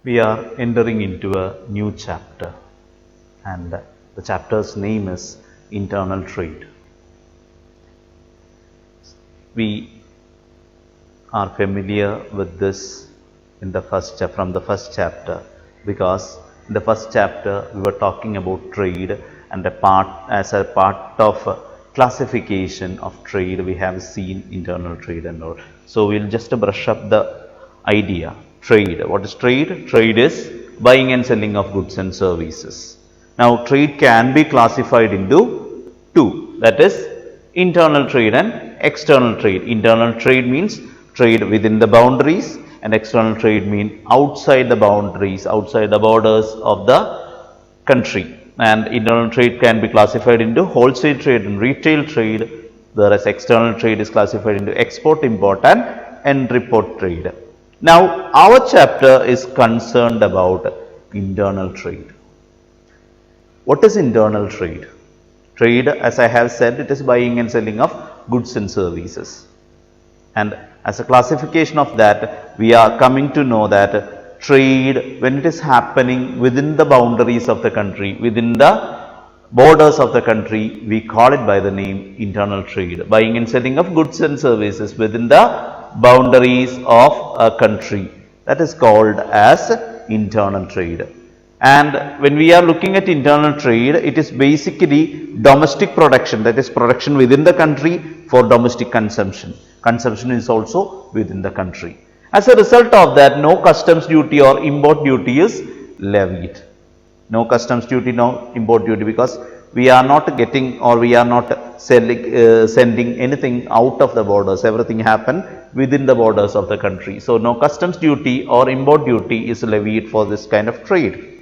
We are entering into a new chapter, and the chapter's name is Internal Trade. We are familiar with this in the from the first chapter, because in the first chapter we were talking about trade, and as a part of classification of trade we have seen internal trade and all. So we'll just brush up the idea. Trade. What is trade? Trade is buying and selling of goods and services. Now trade can be classified into two, that is internal trade and external trade. Internal trade means trade within the boundaries, and external trade means outside the boundaries, outside the borders of the country. And internal trade can be classified into wholesale trade and retail trade, whereas external trade is classified into export, import and end-report trade. Now our chapter is concerned about internal trade. What is internal trade? Trade, as I have said, it is buying and selling of goods and services. And as a classification of that, we are coming to know that trade, when it is happening within the boundaries of the country, within the borders of the country, we call it by the name internal trade. Buying and selling of goods and services within the boundaries of a country, that is called as internal trade. And when we are looking at internal trade, it is basically domestic production, that is production within the country for domestic consumption. Consumption is also within the country. As a result of that, no customs duty or import duty is levied. No customs duty, no import duty, because we are not getting, or we are not sending anything out of the borders. Everything happen within the borders of the country. So no customs duty or import duty is levied for this kind of trade.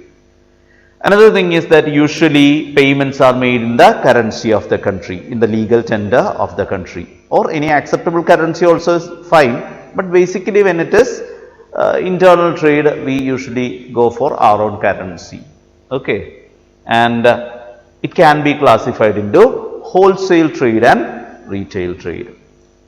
Another thing is that usually payments are made in the currency of the country, in the legal tender of the country, or any acceptable currency also is fine. But basically when it is internal trade, we usually go for our own currency. Okay, and it can be classified into wholesale trade and retail trade.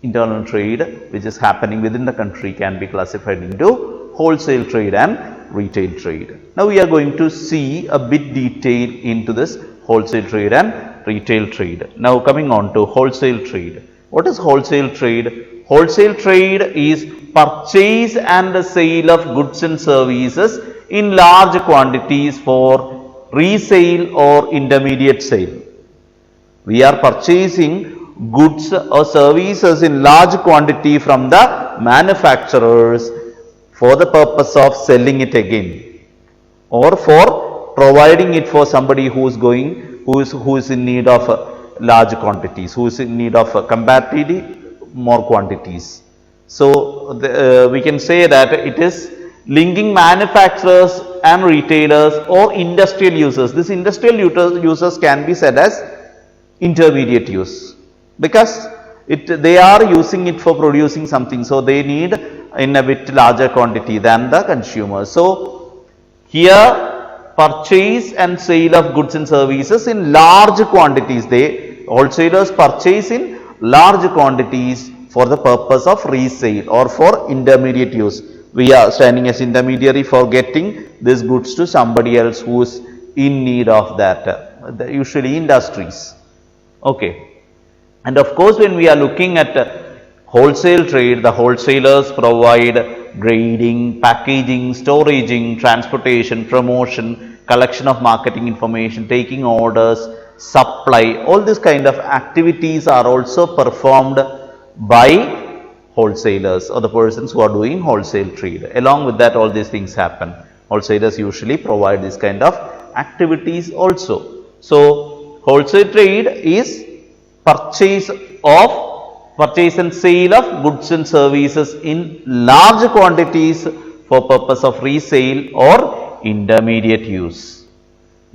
Internal trade, which is happening within the country, can be classified into wholesale trade and retail trade. Now we are going to see a bit detail into this wholesale trade and retail trade. Now coming on to wholesale trade. What is wholesale trade? Wholesale trade is purchase and sale of goods and services in large quantities for resale or intermediate sale. We are purchasing goods or services in large quantity from the manufacturers for the purpose of selling it again, or for providing it for somebody who is in need of large quantities, who is in need of comparatively more quantities. So we can say that it is linking manufacturers and retailers or industrial users. This industrial users can be said as intermediate use, because they are using it for producing something, so they need in a bit larger quantity than the consumer. So here purchase and sale of goods and services in large quantities. Wholesalers purchase in large quantities for the purpose of resale or for intermediate use. We are standing as intermediary for getting these goods to somebody else who is in need of that, usually industries. Okay. And of course, when we are looking at wholesale trade, the wholesalers provide grading, packaging, storaging, transportation, promotion, collection of marketing information, taking orders, supply. All these kind of activities are also performed by wholesalers, or the persons who are doing wholesale trade. Along with that, all these things happen. Wholesalers usually provide this kind of activities also. So wholesale trade is purchase and sale of goods and services in large quantities for purpose of resale or intermediate use.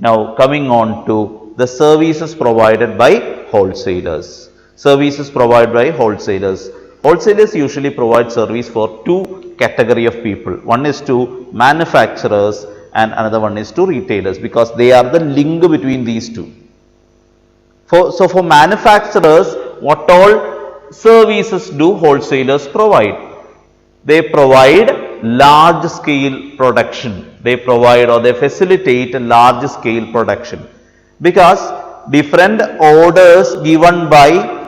Now coming on to the services provided by wholesalers. Services provided by wholesalers. Wholesalers usually provide service for two category of people. One is to manufacturers and another one is to retailers, because they are the link between these two. So for manufacturers, what all services do wholesalers provide? They provide large scale production. They provide or they facilitate large scale production, because different orders given by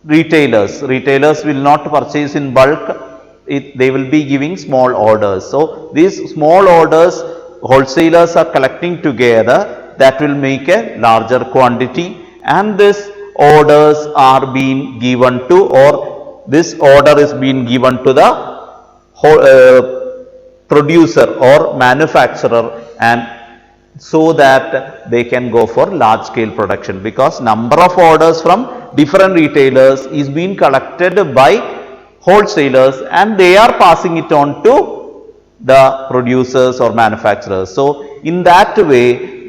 retailers will not purchase in bulk. They will be giving small orders. So these small orders wholesalers are collecting together, that will make a larger quantity, and these orders are being given to, or this order is being given to the producer or manufacturer, and so that they can go for large scale production, because number of orders from different retailers is being collected by wholesalers, and they are passing it on to the producers or manufacturers. So in that way,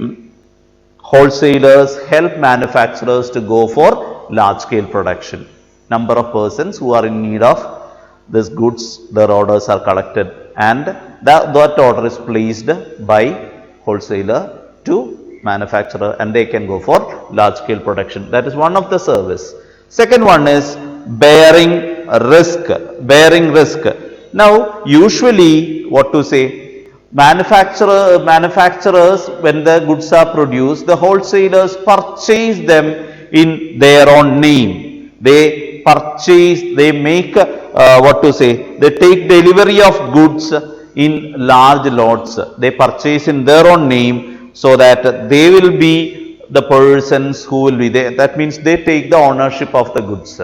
wholesalers help manufacturers to go for large scale production. Number of persons who are in need of these goods, their orders are collected, and that order is placed by wholesaler to manufacturer, and they can go for large scale production. That is one of the service. Second one is bearing risk. Now usually, what to say, manufacturers, when the goods are produced, the wholesalers purchase them in their own name. They purchase, they make they take delivery of goods in large lots. They purchase in their own name, so that they will be the persons who will be there. That means they take the ownership of the goods.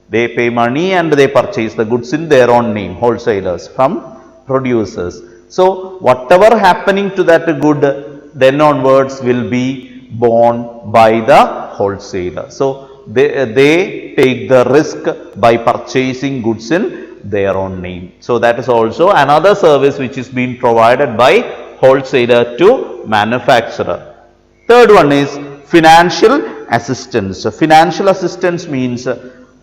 They pay money and they purchase the goods in their own name, wholesalers, from producers. So whatever happening to that good, then onwards will be borne by the wholesaler. So they take the risk by purchasing goods in their own name. So that is also another service which is being provided by wholesaler to manufacturer. Third one is financial assistance. So financial assistance means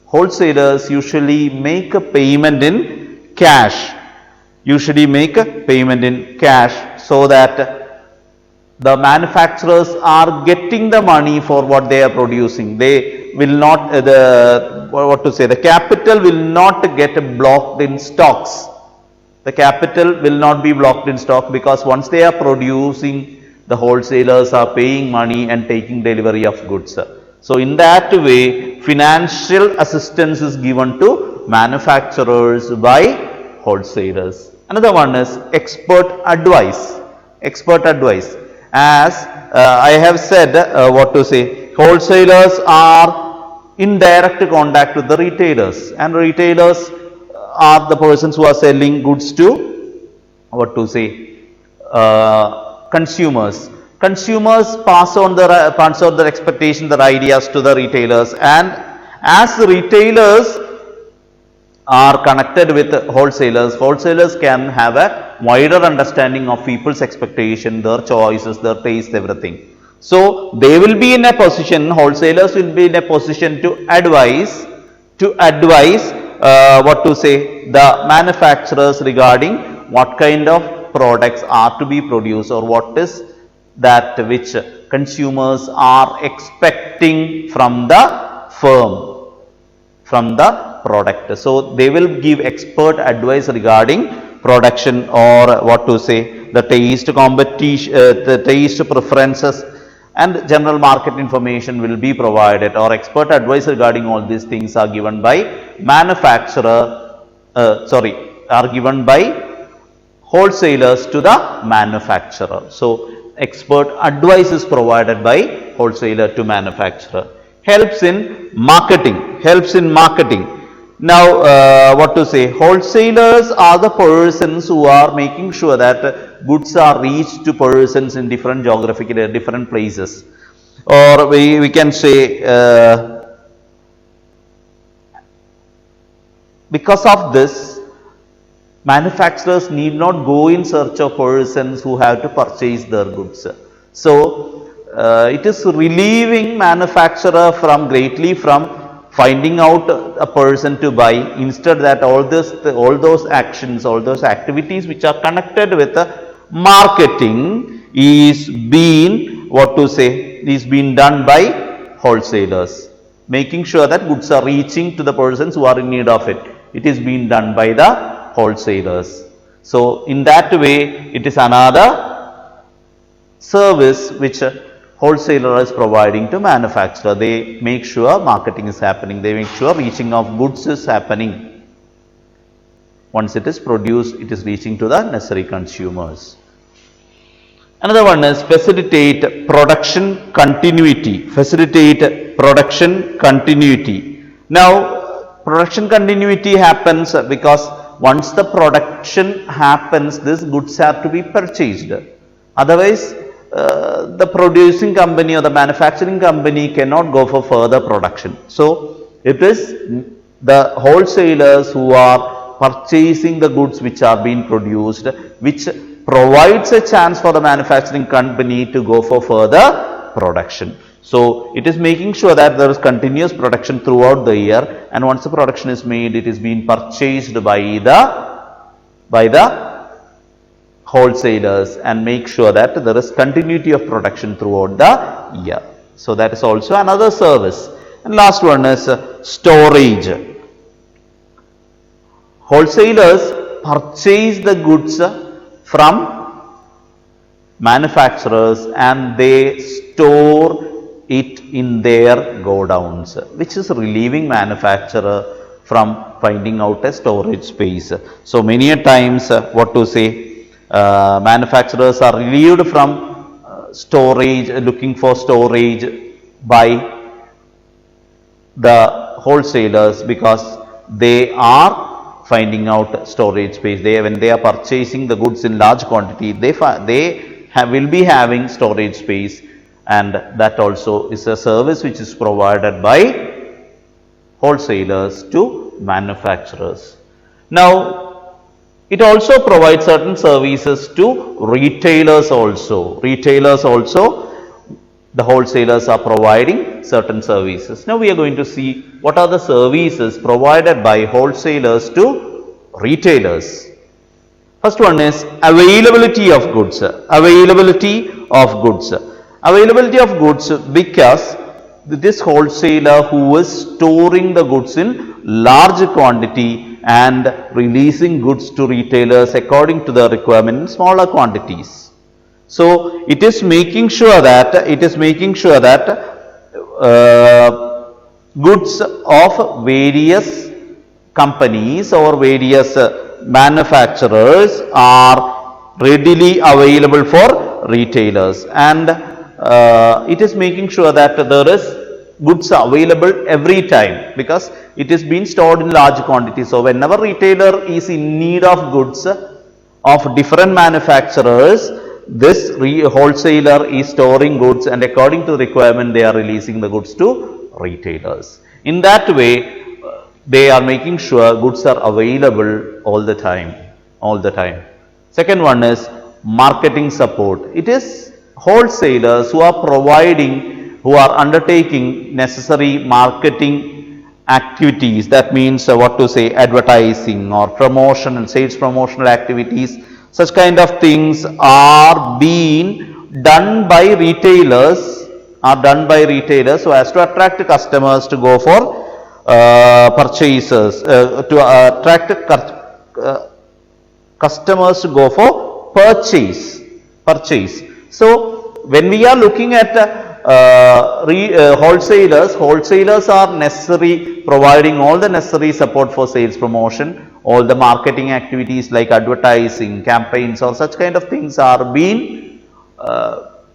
wholesalers usually make a payment in cash. So that the manufacturers are getting the money for what they are producing. They will not, the capital will not get blocked in stocks. The capital will not be blocked in stock, because once they are producing, the wholesalers are paying money and taking delivery of goods. So in that way, financial assistance is given to manufacturers by wholesalers. Another one is expert advice. As I have said, wholesalers are in direct contact with the retailers, and retailers are the persons who are selling goods to consumers. Consumers pass on their expectations, their ideas to the retailers, and as the retailers are connected with wholesalers, wholesalers can have a wider understanding of people's expectation, their choices, their taste, everything. So they will be in a position, wholesalers will be in a position to advise the manufacturers regarding what kind of products are to be produced, or what is that which consumers are expecting from the firm, from the product. So they will give expert advice regarding production, or the taste competition, the taste preferences, and general market information will be provided, or expert advice regarding all these things are given by wholesalers to the manufacturer. So expert advice is provided by wholesaler to manufacturer. Helps in marketing. Now, wholesalers are the persons who are making sure that goods are reached to persons in different geographical, different places. Or we can say, because of this, manufacturers need not go in search of persons who have to purchase their goods. So, it is relieving manufacturer greatly from finding out a person to buy. Instead, that all those actions, all those activities which are connected with marketing is being done by wholesalers, making sure that goods are reaching to the persons who are in need of it. It is being done by the wholesalers. So in that way, it is another service which a wholesaler is providing to manufacturer. They make sure marketing is happening. They make sure reaching of goods is happening. Once it is produced, it is reaching to the necessary consumers. Another one is facilitate production continuity. Facilitate production continuity. Now, production continuity happens because once the production happens, these goods have to be purchased. Otherwise, the producing company or the manufacturing company cannot go for further production. So, it is the wholesalers who are purchasing the goods which are being produced, which provides a chance for the manufacturing company to go for further production. So, it is making sure that there is continuous production throughout the year, and once the production is made, it is being purchased by the wholesalers and make sure that there is continuity of production throughout the year. So, that is also another service. And last one is storage. Wholesalers purchase the goods from manufacturers and they store it in their godowns, which is relieving manufacturer from finding out a storage space. So many a times what to say, manufacturers are relieved from storage, looking for storage by the wholesalers because they are finding out storage space. When they are purchasing the goods in large quantity, they will be having storage space, and that also is a service which is provided by wholesalers to manufacturers. Now, it also provides certain services to retailers also. The wholesalers are providing certain services. Now we are going to see what are the services provided by wholesalers to retailers. First one is availability of goods. Availability of goods because this wholesaler who is storing the goods in large quantity and releasing goods to retailers according to the requirement in smaller quantities. So it is making sure that goods of various companies or various manufacturers are readily available for retailers, and it is making sure that there is goods available every time because it is being stored in large quantities. So whenever retailer is in need of goods of different manufacturers, this wholesaler is storing goods, and according to the requirement they are releasing the goods to retailers. In that way, they are making sure goods are available all the time. Second one is marketing support. It is wholesalers who are undertaking necessary marketing activities. That means advertising or sales promotional activities. Such kind of things are being done by retailers so as to attract customers to go for purchases, to attract customers to go for purchase. So when we are looking at wholesalers are providing all the necessary support for sales promotion. All the marketing activities like advertising, campaigns or such kind of things are being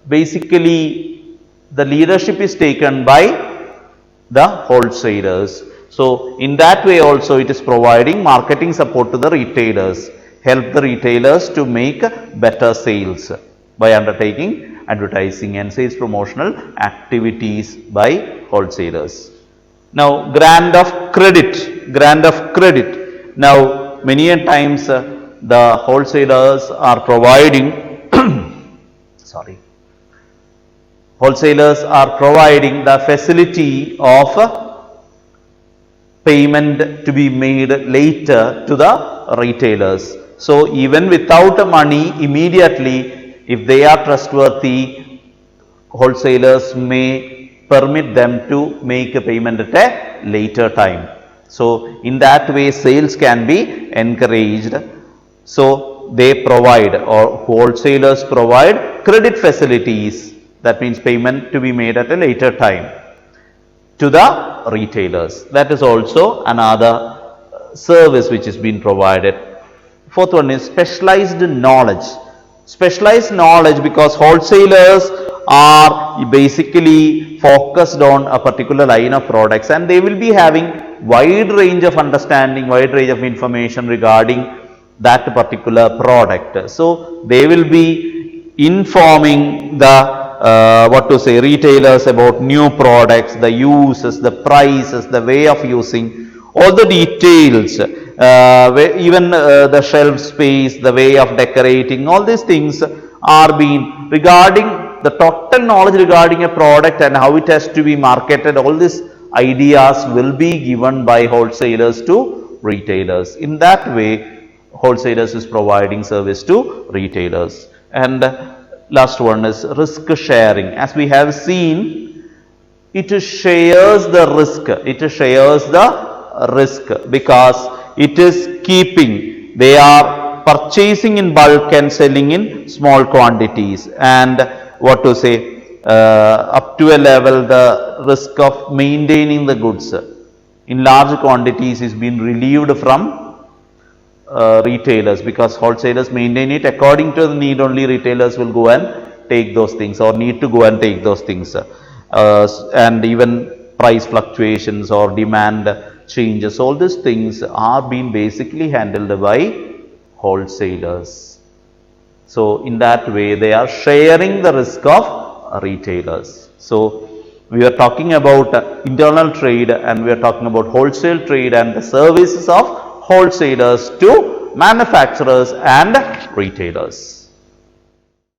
basically the leadership is taken by the wholesalers. So in that way also it is providing marketing support to the retailers, help the retailers to make better sales by undertaking advertising and sales promotional activities by wholesalers. Now, grant of credit. Now, many a times the wholesalers are providing the facility of payment to be made later to the retailers. So, even without money immediately, if they are trustworthy, wholesalers may permit them to make a payment at a later time. So, in that way sales can be encouraged So they provide, or wholesalers provide, credit facilities. That means payment to be made at a later time to the retailers. That is also another service which is being provided. Fourth one is specialized knowledge. Specialized knowledge, because wholesalers are basically focused on a particular line of products, and they will be having wide range of understanding, wide range of information regarding that particular product. So they will be informing the retailers about new products, the uses, the prices, the way of using, all the details, even the shelf space, the way of decorating, all these things are being regarding the total knowledge regarding a product and how it has to be marketed. All these ideas will be given by wholesalers to retailers. In that way, wholesalers is providing service to retailers. And last one is risk sharing. As we have seen, it shares the risk. It shares the risk because it is keeping, they are purchasing in bulk and selling in small quantities, and up to a level, the risk of maintaining the goods in large quantities is being relieved from retailers, because wholesalers maintain it according to the need. Only retailers will go and take those things, or need to go and take those things, and even price fluctuations or demand changes, all these things are being basically handled by wholesalers. So in that way, they are sharing the risk of retailers. So we are talking about internal trade, and we are talking about wholesale trade and the services of wholesalers to manufacturers and retailers.